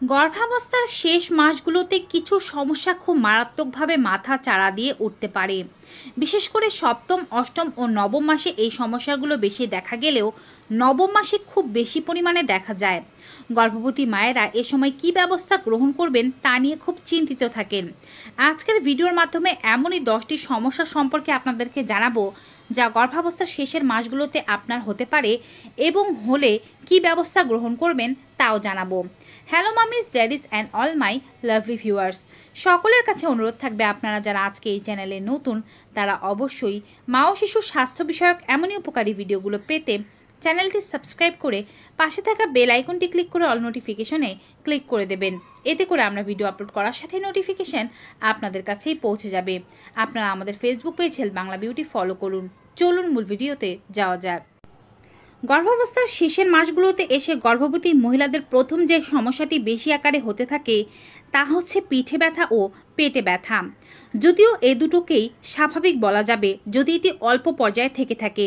গর্ভাবস্থার শেষ মাসগুলোতে কিছু সমস্যা খুব মারাত্মকভাবে মাথা চাড়া দিয়ে উঠতে পারে। বিশেষ করে সপ্তম, অষ্টম ও নবম মাসে এই সমস্যাগুলো বেশি দেখা গেলেও নবম মাসে খুব বেশি পরিমাণে দেখা যায়। গর্ভবতী মায়েরা এ সময় কী ব্যবস্থা গ্রহণ করবেন তা নিয়ে খুব চিন্তিত থাকেন। আজকের ভিডিওর মাধ্যমে এমনই 10টি সমস্যা সম্পর্কে আপনাদেরকে জানাবো যা গর্ভাবস্থার শেষের মাসগুলোতে আপনার হতে পারে এবং হলে কি ব্যবস্থা গ্রহণ করবেন তাও জানাবো। Hello মামিজ, daddy's and all my lovely viewers, সকলের কাছে অনুরোধ থাকবে আপনারা যারা আজকে এই চ্যানেলে নতুন তারা অবশ্যই মা ও শিশুর স্বাস্থ্য বিষয়ক এমনই উপকারী ভিডিওগুলো পেতে চ্যানেলটি সাবস্ক্রাইব করে পাশে থাকা বেল আইকনটি ক্লিক করে অল নোটিফিকেশনে ক্লিক করে দেবেন। এতে করে আমরা ভিডিও আপলোড করার সাথে নোটিফিকেশন আপনাদের কাছেই পৌঁছে যাবে। আপনারা আমাদের Facebook page health Bangla beauty follow করুন। চলুন মূল ভিডিওতে যাওয়া যাক। গর্ভাবস্থার শেষের মাসগুলোতে এসে গর্ভবতী মহিলাদের প্রথম যে সমস্যাটি বেশি আকারে হতে থাকে তা হচ্ছে পিঠে ব্যথা ও পেটে ব্যথা। যদিও এ দুটোকেই স্বাভাবিক বলা যাবে যদি এটি অল্প পর্যায়ে থেকে থাকে।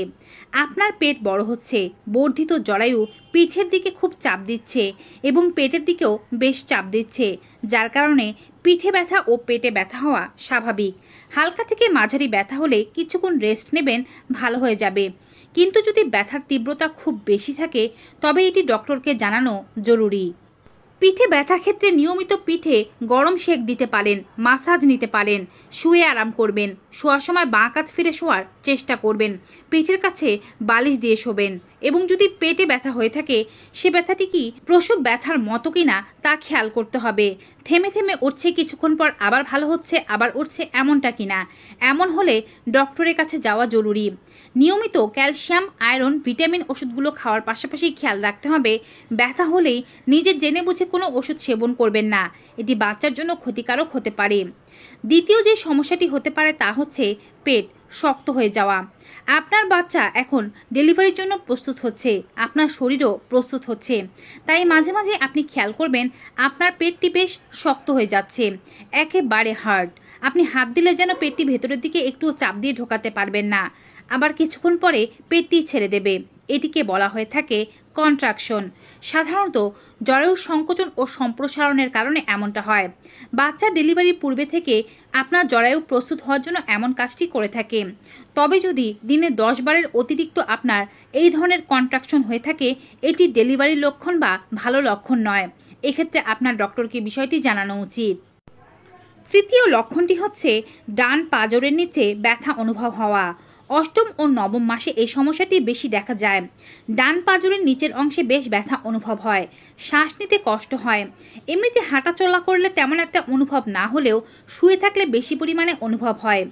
আপনার পেট বড় হচ্ছে, বর্ধিত জরায়ু পিঠের দিকে খুব চাপ দিচ্ছে এবং পেটের দিকেও বেশ চাপ দিচ্ছে, যার কারণে পিঠে ব্যথা ও পেটে ব্যথা হওয়া স্বাভাবিক। হালকা থেকে মাঝারি ব্যথা হলে কিছুক্ষণ রেস্ট নেবেন, ভালো হয়ে যাবে। কিন্তু যদি ব্যথার তীব্রতা খুব বেশি থাকে তবে এটি ডক্টরকে জানানো জরুরি। পিঠে ব্যথার ক্ষেত্রে নিয়মিত পিঠে গরম সেক দিতে পারেন, মাসাজ নিতে পারেন, শুয়ে আরাম করবেন, শোয়ার সময় বাঁ কাত ফিরে শোয়ার চেষ্টা করবেন, পিঠের কাছে বালিশ দিয়ে শোবেন এবং যদি পেটে ব্যথা হয়ে থাকে সে ব্যথাটি কি প্রসব ব্যথার মতো কিনা তা খেয়াল করতে হবে। থেমে থেমে উঠছে, কিছুক্ষণ পর আবার ভালো হচ্ছে, আবার উঠছে, এমনটা কিনা। এমন হলে ডক্টরের কাছে যাওয়া জরুরি। নিয়মিত ক্যালসিয়াম, আয়রন, ভিটামিন ওষুধগুলো খাওয়ার পাশাপাশি খেয়াল রাখতে হবে ব্যথা হলেই নিজের জেনে বুঝে কোনো ওষুধ সেবন করবেন না, এটি বাচ্চার জন্য ক্ষতিকারক হতে পারে। দ্বিতীয় যে সমস্যাটি হতে পারে তা হচ্ছে পেট শক্ত হয়ে যাওয়া। আপনার বাচ্চা এখন ডেলিভারির জন্য প্রস্তুত হচ্ছে, আপনার শরীরও প্রস্তুত হচ্ছে, তাই মাঝে মাঝে আপনি খেয়াল করবেন আপনার পেটটি বেশ শক্ত হয়ে যাচ্ছে, একেবারে হার্ড। আপনি হাত দিলে যেন পেটটি ভেতরের দিকে একটু চাপ দিয়ে ঢোকাতে পারবেন না, আবার কিছুক্ষণ পরে পেটটি ছেড়ে দেবে। এটিকে বলা হয়ে থাকে কন্ট্রাকশন। সাধারণত জরায়ুর সংকোচন ও সম্প্রসারণের কারণে এমনটা হয়। বাচ্চা ডেলিভারির পূর্বে থেকে আপনার জরায়ু প্রস্তুত হওয়ার জন্য এমন কাজটি করে থাকে। তবে যদি দিনে 10 বারের অতিরিক্ত আপনার এই ধরনের কন্ট্রাকশন হয়ে থাকে এটি ডেলিভারির লক্ষণ বা ভালো লক্ষণ নয়। এক্ষেত্রে আপনার ডক্টরকে বিষয়টি জানানো উচিত। তৃতীয় লক্ষণটি হচ্ছে ডান পাঁজরের নিচে ব্যথা অনুভব হওয়া। অষ্টম ও নবম মাসে এই সমস্যাটি বেশি দেখা যায়। ডান পাঁজরের নিচের অংশে বেশ ব্যথা অনুভব হয়, শ্বাস নিতে কষ্ট হয়। এমনিতে হাঁটা চলা করলে তেমন একটা অনুভব না হলেও শুয়ে থাকলে বেশি পরিমাণে অনুভব হয়।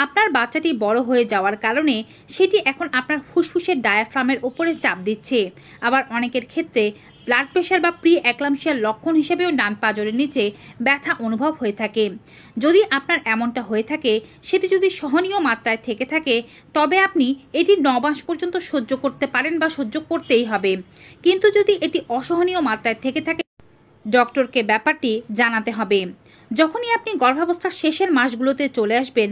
আপনার বাচ্চাটি বড় হয়ে যাওয়ার কারণে সেটি এখন আপনার ফুসফুসের ডায়াফ্রামের ওপরে চাপ দিচ্ছে। আবার অনেকের ক্ষেত্রে ব্লাড প্রেশার বা প্রি অ্যাক্লাম্পসিয়ার লক্ষণ হিসেবেও ডান পাঁজরের নিচে ব্যথা অনুভব হয়ে থাকে। যদি আপনার এমনটা হয়ে থাকে সেটি যদি সহনীয় মাত্রায় থেকে থাকে তবে আপনি এটি 9 মাস পর্যন্ত সহ্য করতে পারেন বা সহ্য করতেই হবে। কিন্তু যদি এটি অসহনীয় মাত্রায় থেকে থাকে ডক্টরকে ব্যাপারটি জানাতে হবে। যখনই আপনি গর্ভাবস্থার শেষের মাসগুলোতে চলে আসবেন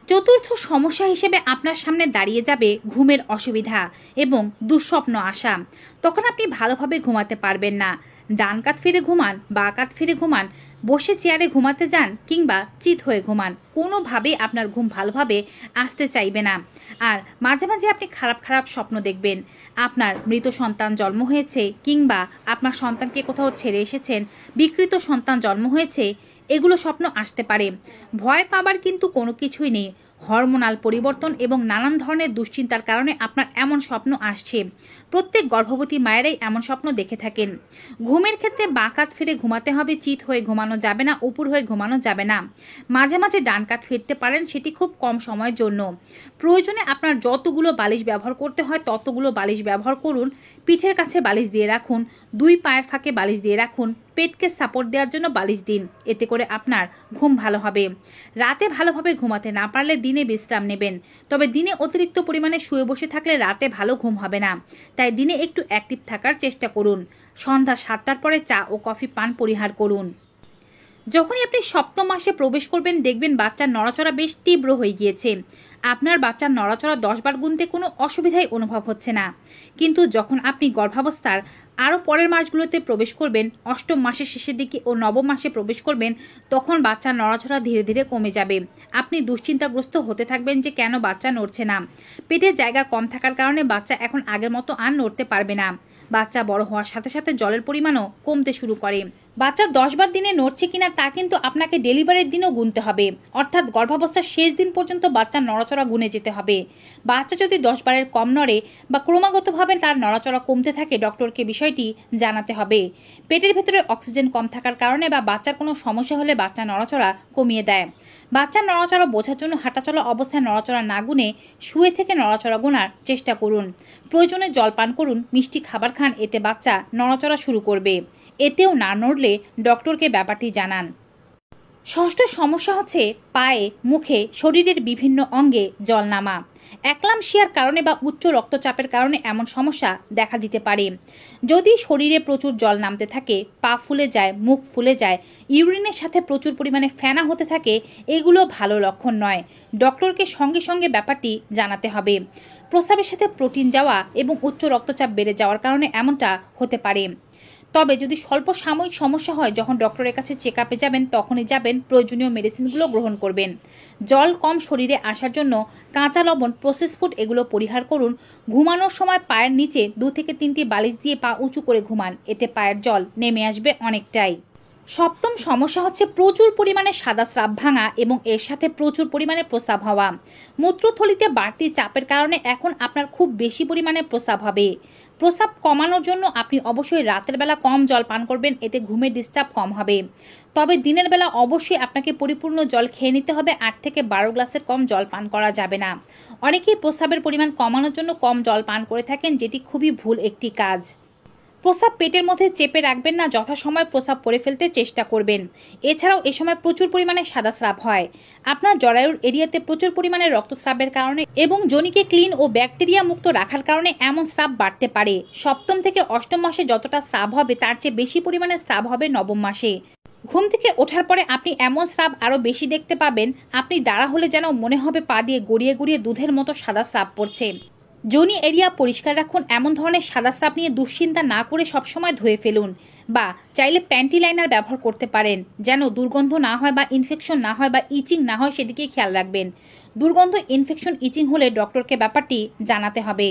চতুর্থ সমস্যা হিসেবে আপনার সামনে দাঁড়িয়ে যাবে ঘুমের অসুবিধা এবং দুঃস্বপ্ন আসা। তখন আপনি ভালোভাবে ঘুমাতে পারবেন না। ডান কাত ফিরে ঘুমান, বাঁ কাত ফিরে ঘুমান, বসে চেয়ারে ঘুমাতে যান কিংবা চিত হয়ে ঘুমান, কোনোভাবেই আপনার ঘুম ভালোভাবে আসতে চাইবে না। আর মাঝে মাঝে আপনি খারাপ খারাপ স্বপ্ন দেখবেন। আপনার মৃত সন্তান জন্ম হয়েছে কিংবা আপনার সন্তানকে কোথাও ছেড়ে এসেছেন, বিকৃত সন্তান জন্ম হয়েছে, এগুলো স্বপ্ন আসতে পারে। ভয় পাবার কিন্তু কোনো কিছুই নেই। হরমোনাল পরিবর্তন এবং নানান ধরনের দুশ্চিন্তার কারণে আপনার এমন স্বপ্ন আসছে। প্রত্যেক গর্ভবতী মায়েরাই এমন স্বপ্ন দেখে থাকেন। ঘুমের ক্ষেত্রে বাঁ কাত ফিরে ঘুমাতে হবে, চিত হয়ে ঘুমানো যাবে না, উপর হয়ে ঘুমানো যাবে না। মাঝে মাঝে ডান কাত ফিরতে পারেন, সেটি খুব কম সময়ের জন্য। প্রয়োজনে আপনার যতগুলো বালিশ ব্যবহার করতে হয় ততগুলো বালিশ ব্যবহার করুন। পিঠের কাছে বালিশ দিয়ে রাখুন, 2 পায়ের ফাঁকে বালিশ দিয়ে রাখুন, পেটকে সাপোর্ট দেওয়ার জন্য বালিশ দিন। এতে করে আপনার ঘুম ভালো হবে। রাতে ভালোভাবে ঘুমাতে না পারলে দিনে বিশ্রাম নেবেন। তবে দিনে অতিরিক্ত পরিমাণে শুয়ে বসে থাকলে রাতে ভালো ঘুম হবে না, তাই দিনে একটু অ্যাক্টিভ থাকার চেষ্টা করুন। সন্ধ্যা 7টার পরে চা ও কফি পান পরিহার করুন। যখনই আপনি সপ্তম মাসে প্রবেশ করবেন দেখবেন বাচ্চার নড়াচড়া বেশ তীব্র হয়ে গিয়েছে। আপনার বাচ্চার নড়াচড়া 10 বার গুনতে কোনো অসুবিধাই অনুভব হচ্ছে না। কিন্তু যখন আপনি গর্ভাবস্থার আরও পরের মাসগুলোতে প্রবেশ করবেন, অষ্টম মাসের শেষের দিকে ও নবম মাসে প্রবেশ করবেন, তখন বাচ্চার নড়াচড়া ধীরে ধীরে কমে যাবে। আপনি দুশ্চিন্তাগ্রস্ত হতে থাকবেন যে কেন বাচ্চা নড়ছে না। পেটের জায়গা কম থাকার কারণে বাচ্চা এখন আগের মতো আর নড়তে পারবে না। বাচ্চা বড় হওয়ার সাথে সাথে জলের পরিমাণও কমতে শুরু করে। বাচ্চা 10 বার দিনে নড়ছে কিনা তা কিন্তু আপনাকে ডেলিভারির দিনও গুনতে হবে, অর্থাৎ গর্ভাবস্থার শেষ দিন পর্যন্ত বাচ্চার নড়াচড়া গুনে যেতে হবে। বাচ্চা যদি 10 বারের কম নড়ে বা ক্রমাগতভাবে তার নড়াচড়া কমতে থাকে, ডক্টরকে বিষয়টি জানাতে হবে। পেটের ভেতরে অক্সিজেন কম থাকার কারণে বা বাচ্চার কোনো সমস্যা হলে বাচ্চা নড়াচড়া কমিয়ে দেয়। বাচ্চার নড়াচড়া বোঝার জন্য হাঁটাচলা অবস্থায় নড়াচড়া না গুনে শুয়ে থেকে নড়াচড়া গোনার চেষ্টা করুন। প্রয়োজনে জল পান করুন, মিষ্টি খাবার খান, এতে বাচ্চা নড়াচড়া শুরু করবে। এতেও না নড়লে ডক্টরকে ব্যাপারটি জানান। ষষ্ঠ সমস্যা হচ্ছে পায়ে, মুখে, শরীরের বিভিন্ন অঙ্গে জল নামা। একলামশিয়ার কারণে বা উচ্চ রক্তচাপের কারণে এমন সমস্যা দেখা দিতে পারে। যদি শরীরে প্রচুর জল নামতে থাকে, পা ফুলে যায়, মুখ ফুলে যায়, ইউরিনের সাথে প্রচুর পরিমাণে ফেনা হতে থাকে, এগুলো ভালো লক্ষণ নয়। ডক্টরকে সঙ্গে সঙ্গে ব্যাপারটি জানাতে হবে। প্রস্রাবের সাথে প্রোটিন যাওয়া এবং উচ্চ রক্তচাপ বেড়ে যাওয়ার কারণে এমনটা হতে পারে। তবে যদি স্বল্প সাময়িক সমস্যা হয়, যখন ডক্টরের কাছে চেক আপে যাবেন তখনই যাবেন, প্রয়োজনীয় মেডিসিনগুলো গ্রহণ করবেন। জল কম শরীরে আসার জন্য কাঁচা লবণ, প্রসেস ফুড এগুলো পরিহার করুন। ঘুমানোর সময় পায়ের নিচে 2 থেকে 3টি বালিশ দিয়ে পা উঁচু করে ঘুমান, এতে পায়ের জল নেমে আসবে অনেকটাই। সপ্তম সমস্যা হচ্ছে প্রচুর পরিমাণে সাদা স্রাব ভাঙা এবং এর সাথে প্রচুর পরিমাণে প্রস্রাব হওয়া। মূত্রথলিতে বাড়তি চাপের কারণে এখন আপনার খুব বেশি পরিমাণে প্রস্রাব হবে। প্রস্রাব কমানোর জন্য আপনি অবশ্যই রাতের বেলা কম জল পান করবেন, এতে ঘুমের ডিস্টার্ব কম হবে। তবে দিনের বেলা অবশ্যই আপনাকে পরিপূর্ণ জল খেয়ে নিতে হবে। 8 থেকে 12 গ্লাসের কম জল পান করা যাবে না। অনেকেই প্রস্রাবের পরিমাণ কমানোর জন্য কম জল পান করে থাকেন, যেটি খুবই ভুল একটি কাজ। প্রস্রাব পেটের মধ্যে চেপে রাখবেন না, যথাসময় প্রস্রাব করে ফেলতে চেষ্টা করবেন। এছাড়াও এ সময় প্রচুর পরিমাণে সাদা স্রাব হয়। আপনার জরায়ুর এরিয়াতে প্রচুর পরিমাণে রক্তস্রাবের কারণে এবং যোনিকে ক্লিন ও ব্যাকটেরিয়া মুক্ত রাখার কারণে এমন স্রাব বাড়তে পারে। সপ্তম থেকে অষ্টম মাসে যতটা স্রাব হবে তার চেয়ে বেশি পরিমাণে স্রাব হবে নবম মাসে। ঘুম থেকে ওঠার পরে আপনি এমন স্রাব আরও বেশি দেখতে পাবেন, আপনি দাঁড়া হলে যেন মনে হবে পা দিয়ে গড়িয়ে গড়িয়ে দুধের মতো সাদা স্রাব পড়ছে। যোনি এরিয়া পরিষ্কার রাখুন। এমন ধরনের সাদা স্রাব নিয়ে দুশ্চিন্তা না করে সবসময় ধুয়ে ফেলুন, বা চাইলে প্যান্টি লাইনার ব্যবহার করতে পারেন, যেন দুর্গন্ধ না হয় বা ইনফেকশন না হয় বা ইচিং না হয়, সেদিকে খেয়াল রাখবেন। দুর্গন্ধ, ইনফেকশন, ইচিং হলে ডক্টরকে ব্যাপারটি জানাতে হবে।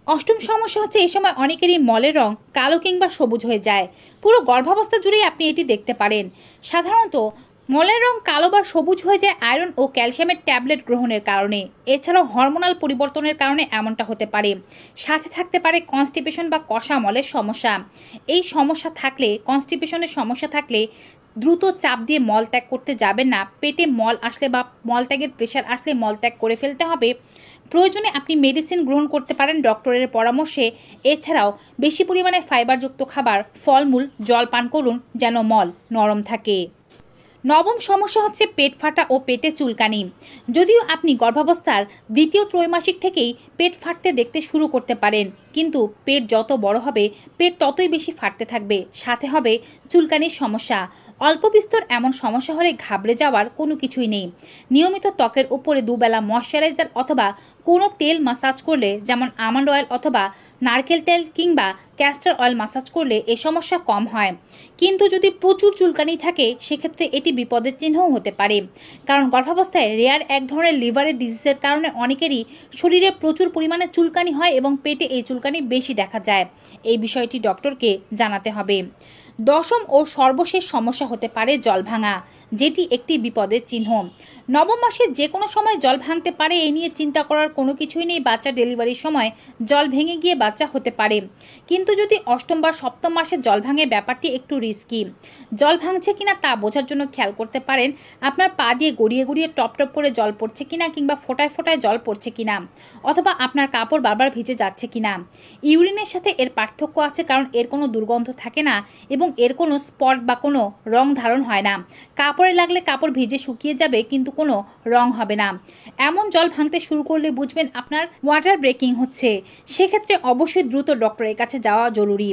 অষ্টম সমস্যা হচ্ছে এই সময় অনেকেরই মলের রং কালো কিংবা সবুজ হয়ে যায়। পুরো গর্ভাবস্থা জুড়েই আপনি এটি দেখতে পারেন। সাধারণত মলের রং কালো বা সবুজ হয়ে যায় আয়রন ও ক্যালসিয়ামের ট্যাবলেট গ্রহণের কারণে। এছাড়াও হরমোনাল পরিবর্তনের কারণে এমনটা হতে পারে। সাথে থাকতে পারে কনস্টিপেশন বা কষা মলের সমস্যা। এই সমস্যা থাকলে, কনস্টিপেশনের সমস্যা থাকলে দ্রুত চাপ দিয়ে মল ত্যাগ করতে যাবেন না। পেটে মল আসলে বা মলত্যাগের প্রেশার আসলে মলত্যাগ করে ফেলতে হবে। প্রয়োজনে আপনি মেডিসিন গ্রহণ করতে পারেন ডক্টরের পরামর্শে। এছাড়াও বেশি পরিমাণে ফাইবারযুক্ত খাবার, ফলমূল, জল পান করুন, যেন মল নরম থাকে। নবম সমস্যা হচ্ছে পেট ফাটা ও পেটে চুলকানি। যদিও আপনি গর্ভাবস্থার দ্বিতীয় ত্রৈমাসিক থেকেই পেট ফাটতে দেখতে শুরু করতে পারেন, কিন্তু পেট যত বড় হবে পেট ততই বেশি ফাটতে থাকবে। সাথে হবে চুলকানির সমস্যা। অল্প বিস্তর এমন সমস্যা হলে ঘাবড়ে যাওয়ার কোনো কিছুই নেই। নিয়মিত ত্বকের উপরে দুবেলা ময়শ্চারাইজার অথবা কোনো তেল মাসাজ করলে, যেমন আমন্ড অয়েল অথবা নারকেল তেল কিংবা ক্যাস্টর অয়েল মাসাজ করলে এ সমস্যা কম হয়। কিন্তু যদি প্রচুর চুলকানি থাকে সেক্ষেত্রে এটি বিপদের চিহ্নও হতে পারে, কারণ গর্ভাবস্থায় রেয়ার এক ধরনের লিভারের ডিজিজের কারণে অনেকেরই শরীরে প্রচুর পরিমাণে চুলকানি হয় এবং পেটে এই চুলকানি বেশি দেখা যায়। এই বিষয়টি ডক্টরকে জানাতে হবে। দশম ও সর্বশেষ সমস্যা হতে পারে জল ভাঙা, যেটি একটি বিপদের চিহ্ন। নবম মাসে যে কোনো সময় জল ভাঙতে পারে, এই নিয়ে চিন্তা করার কোনো কিছুই নেই। বাচ্চা ডেলিভারির সময় জল ভেঙে গিয়ে বাচ্চা হতে পারে, কিন্তু যদি অষ্টম বা সপ্তম মাসে জল ভাঙে ব্যাপারটি একটু রিস্কি। জল ভাঙছে কিনা তা বোঝার জন্য খেয়াল করতে পারেন আপনার পা দিয়ে গড়িয়ে গড়িয়ে টপ টপ করে জল পড়ছে কিনা, কিংবা ফোটায় ফোটায় জল পড়ছে কিনা, অথবা আপনার কাপড় বারবার ভিজে যাচ্ছে কিনা। ইউরিনের সাথে এর পার্থক্য আছে, কারণ এর কোনো দুর্গন্ধ থাকে না এবং এর কোনো স্পট বা কোনো রং ধারণ হয় না। কাপড় কাপড়ে লাগলে কাপড় ভিজে শুকিয়ে যাবে কিন্তু কোনো রং হবে না। এমন জল ভাঙতে শুরু করলে বুঝবেন আপনার ওয়াটার ব্রেকিং হচ্ছে। সেক্ষেত্রে অবশ্যই দ্রুত ডক্টরের কাছে যাওয়া জরুরি।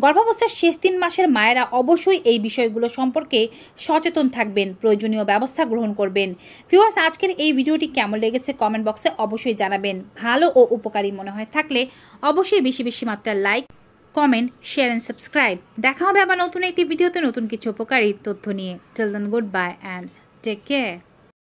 গর্ভাবস্থার শেষ 3 মাসের মায়েরা অবশ্যই এই বিষয়গুলো সম্পর্কে সচেতন থাকবেন, প্রয়োজনীয় ব্যবস্থা গ্রহণ করবেন। ভিউয়ার্স, আজকের এই ভিডিওটি কেমন লেগেছে কমেন্ট বক্সে অবশ্যই জানাবেন। ভালো ও উপকারী মনে হয় থাকলে অবশ্যই বেশি বেশি মাত্রার like, comment, share and subscribe. দেখা হবে আবার নতুন একটি ভিডিওতে নতুন কিছু উপকারী তথ্য নিয়ে। Till then, goodbye and take care.